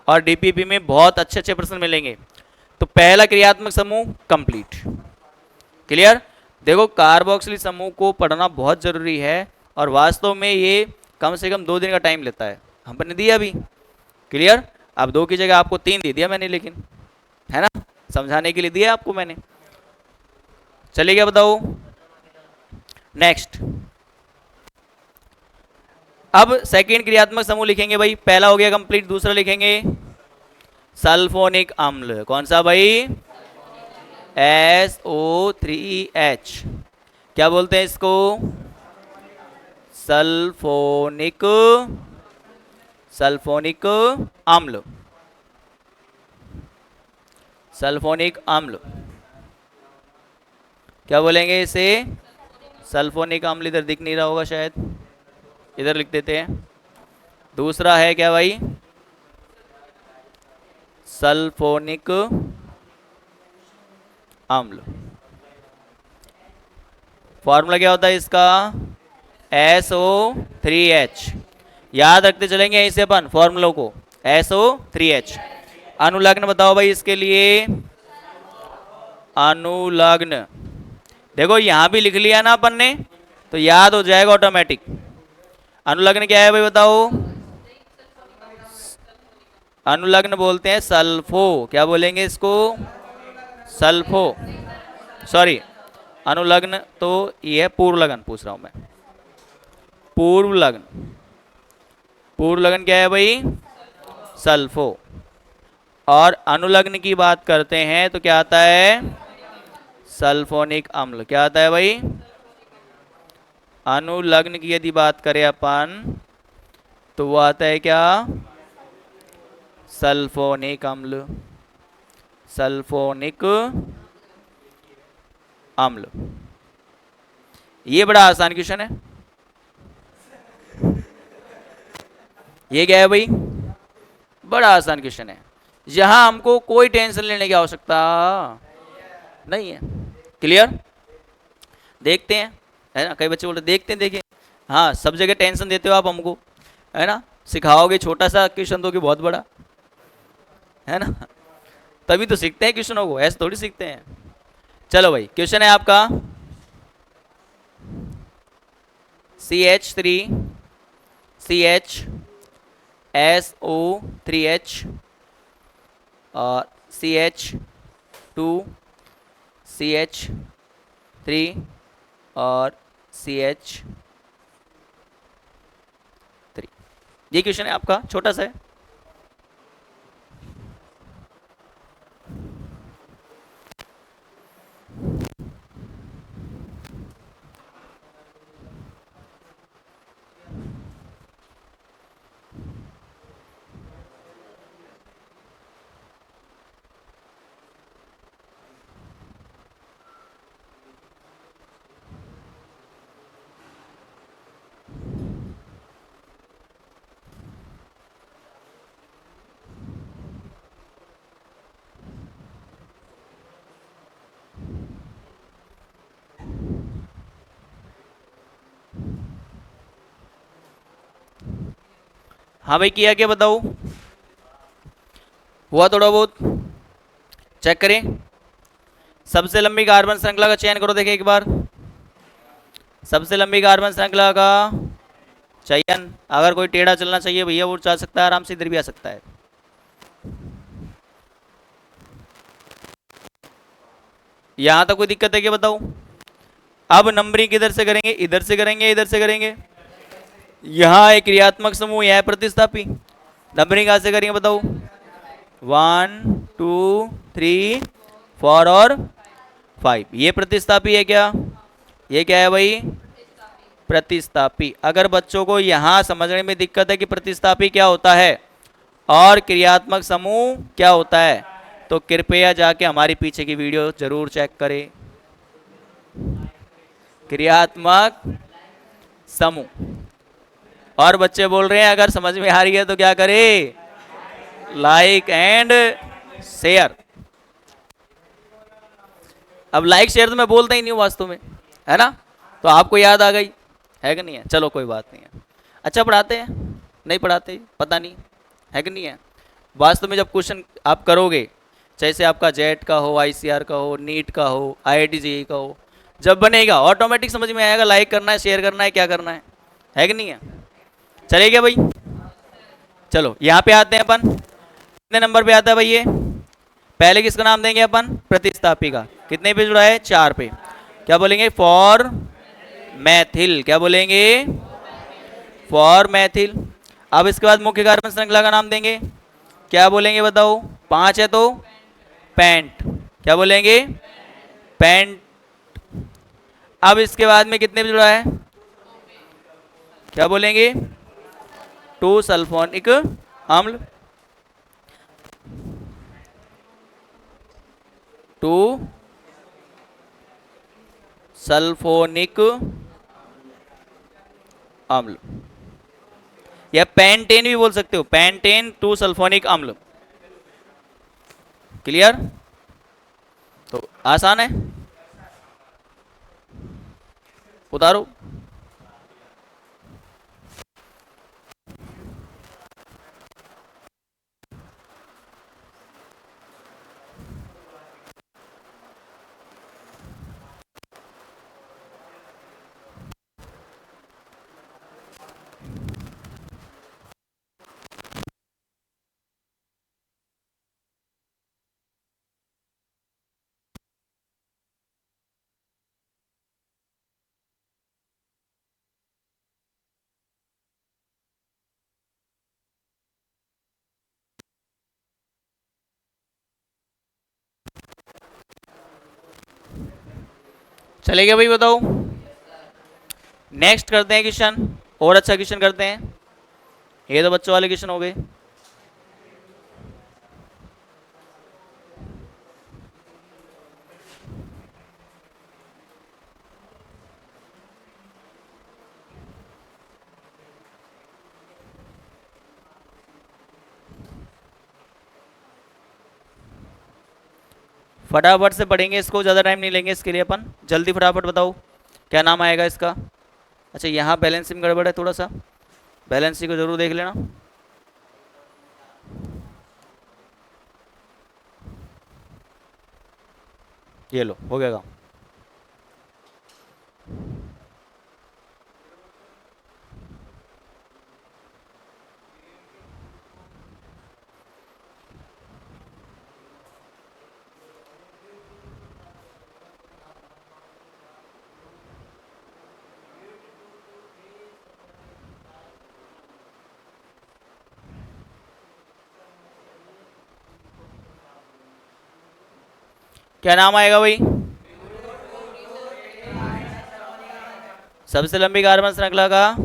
और डीपीपी में बहुत अच्छे अच्छे प्रश्न मिलेंगे। तो पहला क्रियात्मक समूह कंप्लीट, क्लियर। देखो कार्बोक्सिलिक समूह को पढ़ना बहुत जरूरी है और वास्तव में ये कम से कम 2 दिन का टाइम लेता है, हमने दिया अभी, क्लियर। अब 2 की जगह आपको 3 दे दिया मैंने, लेकिन है ना, समझाने के लिए दिया आपको मैंने। चलिए बताओ नेक्स्ट। अब सेकेंड क्रियात्मक समूह लिखेंगे भाई, पहला हो गया कंप्लीट, दूसरा लिखेंगे सल्फोनिक अम्ल। कौन सा भाई? SO3H। क्या बोलते हैं इसको? सल्फोनिक अम्ल, सल्फोनिक अम्ल। क्या बोलेंगे इसे? सल्फोनिक अम्ल। इधर दिख नहीं रहा होगा शायद, इधर लिख देते हैं। दूसरा है क्या भाई? सल्फोनिक अम्ल। फॉर्मूला क्या होता है इसका? SO3H। याद रखते चलेंगे यहीं से अपन फॉर्मूलों को, SO3H। अनुलग्न बताओ भाई इसके लिए, अनुलग्न। देखो यहां भी लिख लिया ना अपन ने, तो याद हो जाएगा ऑटोमेटिक। अनुलग्न क्या है भाई बताओ? अनुलग्न बोलते हैं सल्फो। क्या बोलेंगे इसको? सल्फो। सॉरी, अनुलग्न तो ये है पूर्व लगन, पूछ रहा हूं मैं। पूर्व लगन, पूर्व लगन क्या है भाई? सल्फो। और अनुलग्न की बात करते हैं तो क्या आता है? सल्फोनिक अम्ल। क्या आता है भाई? अनुलग्न की यदि बात करें अपन तो वो आता है क्या? सल्फोनिक अम्ल, सल्फोनिक अम्ल। ये बड़ा आसान क्वेश्चन है। ये क्या है भाई? बड़ा आसान क्वेश्चन है, यहां हमको कोई टेंशन लेने की आवश्यकता नहीं है, क्लियर। देखते हैं, है ना, कई बच्चे बोलते देखते हैं, देखिए। हाँ, सब जगह टेंशन देते हो आप हमको, है ना, सिखाओगे छोटा सा क्वेश्चन दोगे बहुत बड़ा, है ना, तभी तो सीखते हैं क्वेश्चनों को, ऐसे थोड़ी सीखते हैं। चलो भाई, क्वेश्चन है आपका CH3CHSO3H और CH2CH3 और CH3। ये क्वेश्चन है आपका, छोटा सा है। हाँ भाई, किया क्या बताओ? हुआ थोड़ा बहुत? चेक करें। सबसे लंबी कार्बन श्रृंखला का चयन करो, देखें एक बार। सबसे लंबी कार्बन श्रृंखला का चयन, अगर कोई टेढ़ा चलना चाहिए भैया वो चल सकता है आराम से, इधर भी आ सकता है। यहां तक कोई दिक्कत है क्या बताओ? अब नंबरिंग किधर से करेंगे? इधर से करेंगे, इधर से करेंगे। यहां एक क्रियात्मक समूह, यह है प्रतिस्थापी। नंबरिंग कहां से करेंगे बताओ? 1 2 3 4 और 5। ये प्रतिस्थापी है क्या? ये क्या है भाई? प्रतिस्थापी। अगर बच्चों को यहां समझने में दिक्कत है कि प्रतिस्थापी क्या होता है और क्रियात्मक समूह क्या होता है, तो कृपया जाके हमारी पीछे की वीडियो जरूर चेक करें। क्रियात्मक समूह। और बच्चे बोल रहे हैं अगर समझ में आ रही है तो क्या करें? Like and share. अब लाइक शेयर तो मैं बोलता ही नहीं हूं वास्तव में, है ना, तो आपको याद आ गई है कि नहीं है? चलो कोई बात नहीं है। अच्छा पढ़ाते हैं, नहीं पढ़ाते, पता नहीं, है कि नहीं है। वास्तव में जब क्वेश्चन आप करोगे, जैसे आपका जेट का हो, आईसीआर का हो, नीट का हो, आईआईटी जेईई का हो, जब बनेगा ऑटोमेटिक समझ में आएगा लाइक करना है, शेयर करना है, क्या करना है कि नहीं है। चलेगा भाई। चलो यहाँ पे आते हैं अपन, कितने नंबर पे आता है भाई ये। पहले किसका नाम देंगे अपन, प्रतिस्थापी का। कितने पे जुड़ा है, 4 पे। क्या बोलेंगे, फॉर मैथिल। क्या बोलेंगे, फॉर मैथिल। अब इसके बाद मुख्य कार्बन श्रृंखला का नाम देंगे। क्या बोलेंगे बताओ, 5 है तो पेंट। क्या बोलेंगे, पेंट। अब इसके बाद में कितने पे जुड़ा है, क्या बोलेंगे, 2 सल्फोनिक अम्ल। 2 सल्फोनिक अम्ल, या पेंटेन भी बोल सकते हो, पेंटेन 2 सल्फोनिक अम्ल। क्लियर, तो आसान है, उतारो। चलेगा भाई, बताओ। नेक्स्ट करते हैं क्वेश्चन, और अच्छा क्वेश्चन करते हैं। ये तो बच्चों वाले क्वेश्चन हो गए। फटाफट से पढ़ेंगे इसको, ज़्यादा टाइम नहीं लेंगे इसके लिए अपन। जल्दी फटाफट बताओ क्या नाम आएगा इसका। अच्छा यहाँ बैलेंसिंग में गड़बड़ है थोड़ा सा, बैलेंसिंग को जरूर देख लेना। ये लो, हो गया काम। क्या नाम आएगा भाई, सबसे लंबी कार्बन श्रृंखला का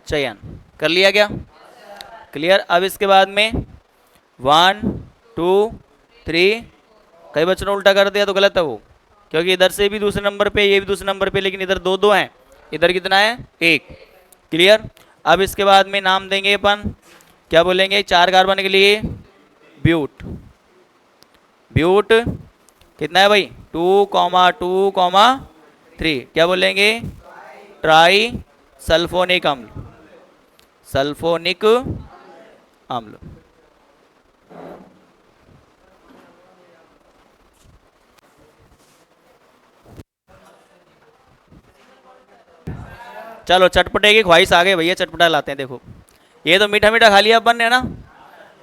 चयन कर लिया क्या, क्लियर। अब इसके बाद में 1 2 3, कई बच्चों ने उल्टा कर दिया तो गलत है वो, क्योंकि इधर से भी दूसरे नंबर पे, ये भी दूसरे नंबर पे, लेकिन इधर 2 2 हैं, इधर कितना है, 1। क्लियर। अब इसके बाद में नाम देंगे अपन, क्या बोलेंगे, 4 कार्बन के लिए ब्यूट। ब्यूट कितना है भाई, 2,2,3। क्या बोलेंगे, ट्राई सल्फोनिक अम्ल। सल्फोनिक अम्ल। चलो चटपटे की ख्वाहिश आ गई भैया, चटपटा लाते हैं। देखो ये तो मीठा मीठा खा लिया अपन ने ना,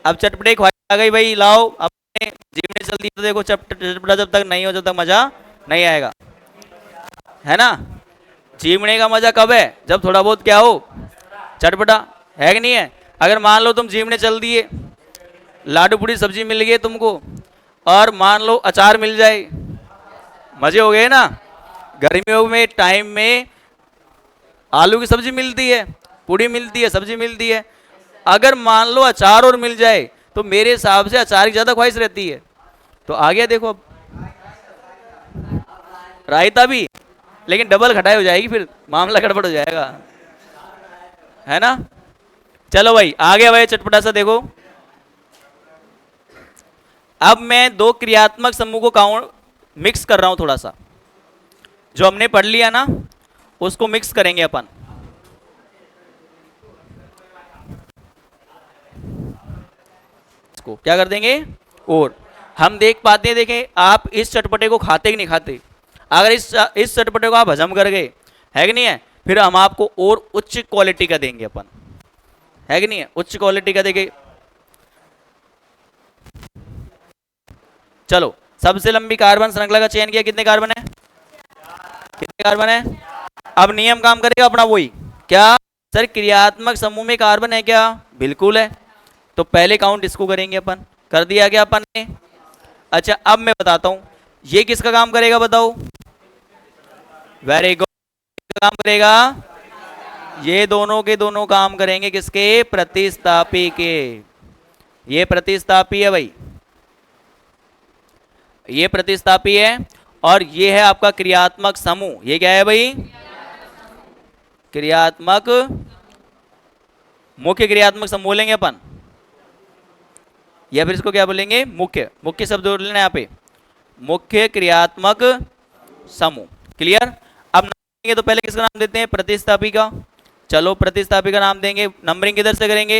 अब चटपटे की ख्वाहिश आ गई भाई, लाओ। अपने जीभ में चलती है तो देखो, चटपटा जब तक नहीं हो, जब तक मजा नहीं आएगा, है ना। जीमने का मजा कब है, जब थोड़ा बहुत क्या हो, चटपटा, है कि नहीं है। अगर मान लो तुम जीमने चल दिए, लाडू पूड़ी सब्जी मिल गई तुमको, और मान लो अचार मिल जाए, मजे हो गए ना। गर्मियों में टाइम में आलू की सब्जी मिलती है, पूड़ी मिलती है, सब्जी मिलती है। अगर मान लो अचार और मिल जाए, तो मेरे हिसाब से अचार की ज्यादा ख्वाहिश रहती है। तो आ गया देखो, अब रायता भी, लेकिन डबल खटाई हो जाएगी, फिर मामला गड़बड़ हो जाएगा, है ना। चलो भाई आ गया भाई चटपटा सा, देखो। अब मैं 2 क्रियात्मक समूह को काउंट मिक्स कर रहा हूं थोड़ा सा, जो हमने पढ़ लिया ना उसको मिक्स करेंगे अपन। इसको क्या कर देंगे, और। हम देख पाते हैं, देखें आप इस चटपटे को खाते कि नहीं खाते, अगर इस चटपटे को आप हजम कर गए, है कि नहीं है, फिर हम आपको और उच्च क्वालिटी का देंगे अपन, है कि नहीं है, उच्च क्वालिटी का देंगे। चलो, सबसे लंबी कार्बन श्रृंखला का चयन किया, कितने कार्बन है, कितने कार्बन है। अब नियम काम करेगा अपना वही, क्या सर क्रियात्मक समूह में कार्बन है क्या, बिल्कुल है, तो पहले काउंट इसको करेंगे अपन, कर दिया क्या अपन ने। अच्छा अब मैं बताता हूं ये किसका काम करेगा, बताओ, वेरी गुड, काम करेगा, ये दोनों के दोनों काम करेंगे किसके, प्रतिस्थापी के, ये प्रतिस्थापी है भाई, ये प्रतिस्थापी है, और ये है आपका क्रियात्मक समूह, ये क्या है भाई, क्रियात्मक, मुख्य क्रियात्मक समूह बोलेंगे अपन, या फिर इसको क्या बोलेंगे, मुख्य, मुख्य शब्द जोड़ लेना यहाँ पे, मुख्य क्रियात्मक समूह, क्लियर। अब नाम देंगे तो पहले किसका नाम देते हैं, प्रतिस्थापी का, चलो प्रतिस्थापी का नाम देंगे, नंबरिंग किधर से करेंगे,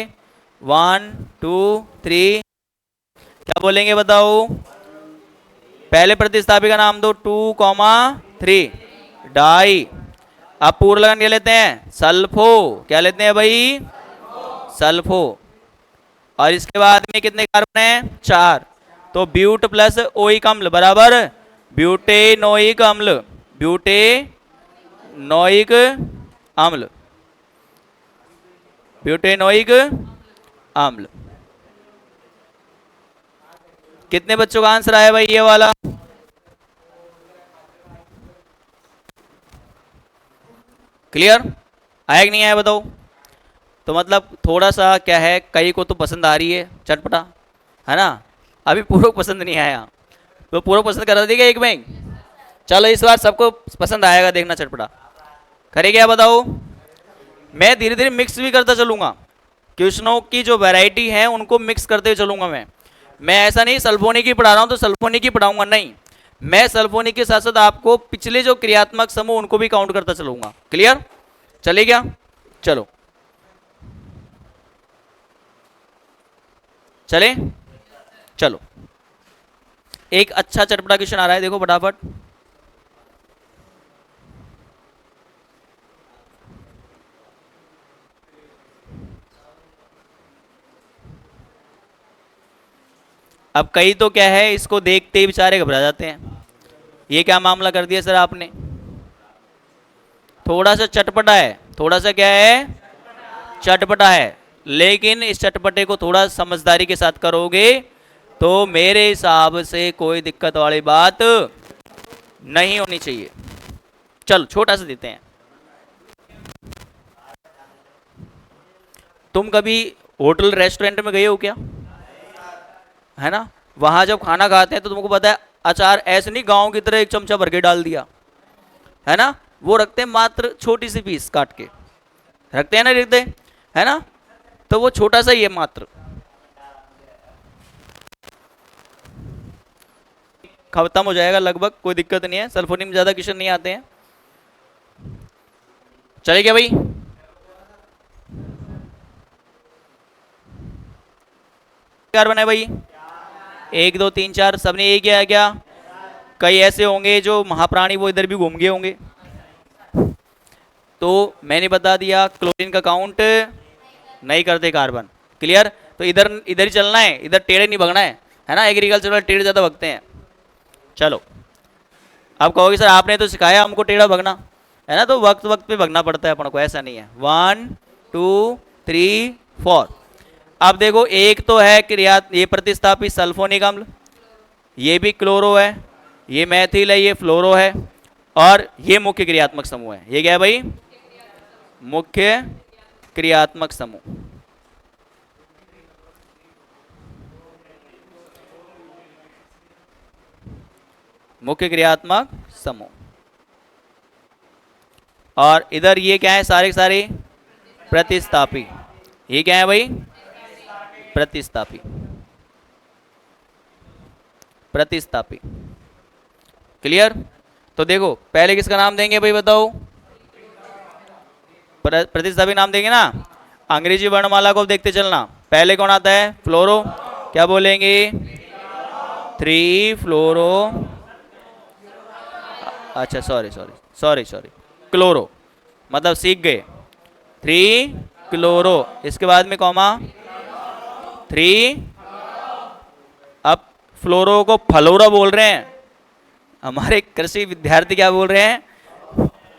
1 2 3, क्या बोलेंगे बताओ, पहले प्रतिस्थापी का नाम दो 2, 3, डाई। अब पूर्व लगन क्या लेते हैं, सल्फो, क्या लेते हैं भाई, सल्फो, और इसके बाद में कितने कार्बन हैं, 4, तो ब्यूट प्लस ओइक अम्ल बराबर ब्यूटेनोइक अम्ल, ब्यूटेनोइक अम्ल, ब्यूटेनोइक अम्ल। कितने बच्चों का आंसर आया भाई ये वाला, क्लियर, आया कि नहीं आया बताओ। तो मतलब थोड़ा सा क्या है, कई को तो पसंद आ रही है चटपटा, है ना, अभी पूरा पसंद नहीं आया, तो पूरा पसंद करा देगा एक में, चलो इस बार सबको पसंद आएगा, देखना चटपटा करे क्या बताओ। मैं धीरे धीरे मिक्स भी करता चलूंगा, क्वेश्चनों की जो वैरायटी है उनको मिक्स करते हुए चलूंगा मैं ऐसा नहीं सल्फोनिक ही पढ़ा रहा हूं तो सल्फोनिक ही पढ़ाऊंगा, नहीं, मैं सल्फोनिक के साथ साथ आपको पिछले जो क्रियात्मक समूह उनको भी काउंट करता चलूंगा, क्लियर, चले क्या, चलो चले, चलो एक अच्छा चटपटा क्वेश्चन आ रहा है, देखो फटाफट, अब कई तो क्या है इसको देखते ही बेचारे घबरा जाते हैं, ये क्या मामला कर दिया सर आपने, थोड़ा सा चटपटा है, थोड़ा सा क्या है, चटपटा है, लेकिन इस चटपटे को थोड़ा समझदारी के साथ करोगे तो मेरे हिसाब से कोई दिक्कत वाली बात नहीं होनी चाहिए। चलो छोटा सा देते हैं, तुम कभी होटल रेस्टोरेंट में गए हो क्या, है ना, वहां जब खाना खाते हैं तो तुमको पता है अचार ऐसे नहीं गांव की तरह एक चमचा भर के डाल दिया, है ना, वो रखते हैं मात्र छोटी सी पीस काट के रखते हैं ना, रखते है ना, तो वो छोटा सा ही है मात्र, खत्म हो जाएगा लगभग, कोई दिक्कत नहीं है, सल्फोनिक में ज्यादा क्वेश्चन नहीं आते हैं, चले क्या भाई, कार्बन है भाई 1 2 3 4, सबने एक किया है क्या, कई ऐसे होंगे जो महाप्राणी वो इधर भी घूम गए होंगे, तो मैंने बता दिया क्लोरीन का काउंट नहीं करते कार्बन, क्लियर, तो इधर इधर ही चलना है, इधर टेढ़े नहीं भगना है ना, एग्रीकल्चर वाले टेढ़े ज्यादा भगते हैं। चलो अब कहोगे सर आपने तो सिखाया हमको टेढ़ा भगना, है ना, तो वक्त वक्त पे भगना पड़ता है अपन को, ऐसा नहीं है, 1 2 3 4। अब देखो एक तो है क्रिया, ये प्रतिस्थापी सल्फोनिक अम्ल, ये भी क्लोरो है, ये मैथिल है, ये फ्लोरो है, और ये मुख्य क्रियात्मक समूह है, ये क्या है भाई, मुख्य क्रियात्मक समूह, मुख्य क्रियात्मक समूह, और इधर ये क्या है, सारे सारे प्रतिस्थापी, ये क्या है भाई, प्रतिस्थापी, प्रतिस्थापी, क्लियर। तो देखो पहले किसका नाम देंगे भाई बताओ, प्रतिस्थापी नाम देंगे ना, अंग्रेजी वर्णमाला को देखते चलना, पहले कौन आता है, फ्लोरो, क्या बोलेंगे? 3 फ्लोरो, अच्छा sorry sorry sorry sorry, chloro, मतलब सीख गए। 3 क्लोरो, इसके बाद में कॉमा 3, अब फ्लोरो को फ्लोरो बोल रहे हैं, हमारे कृषि विद्यार्थी क्या बोल रहे हैं?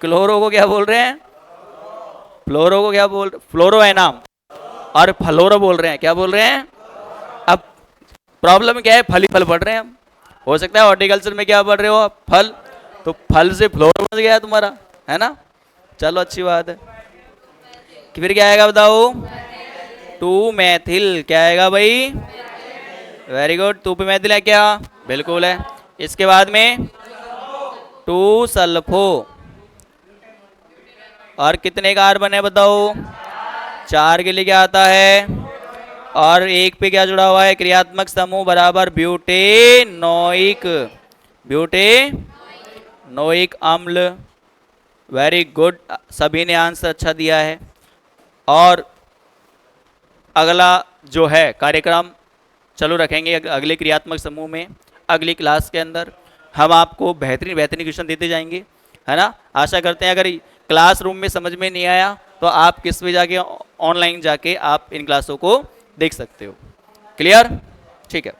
क्लोरो को क्या बोल रहे हैं? फ्लोरो को क्या बोल, फ्लोरो है नाम, और फ्लोरो बोल रहे हैं, क्या बोल रहे हैं? अब प्रॉब्लम क्या है? फल ही फल पढ़ रहे हैं हम। हो सकता है हॉर्टिकल्चर में क्या पढ़ रहे हो आप? फल, तो फल से फ्लोरो बन गया तुम्हारा, है ना? चलो अच्छी बात है। फिर क्या आएगा बताओ? 2 मैथिल, क्या आएगा भाई? वेरी गुड, 2 पे मैथिल है क्या? बिल्कुल है। इसके बाद में 2 सल्फो, और कितने कार्बन है बताओ? 4 के लिए क्या आता है? और एक पे क्या जुड़ा हुआ है? क्रियात्मक समूह बराबर ब्यूटेनोइक, ब्यूटेनोइक अम्ल। वेरी गुड, सभी ने आंसर अच्छा दिया है। और अगला जो है कार्यक्रम चलो रखेंगे अगले क्रियात्मक समूह में, अगली क्लास के अंदर हम आपको बेहतरीन बेहतरीन क्वेश्चन देते जाएंगे, है ना? आशा करते हैं अगर क्लासरूम में समझ में नहीं आया तो आप किस पे जाके, ऑनलाइन जाके आप इन क्लासों को देख सकते हो। क्लियर? ठीक है।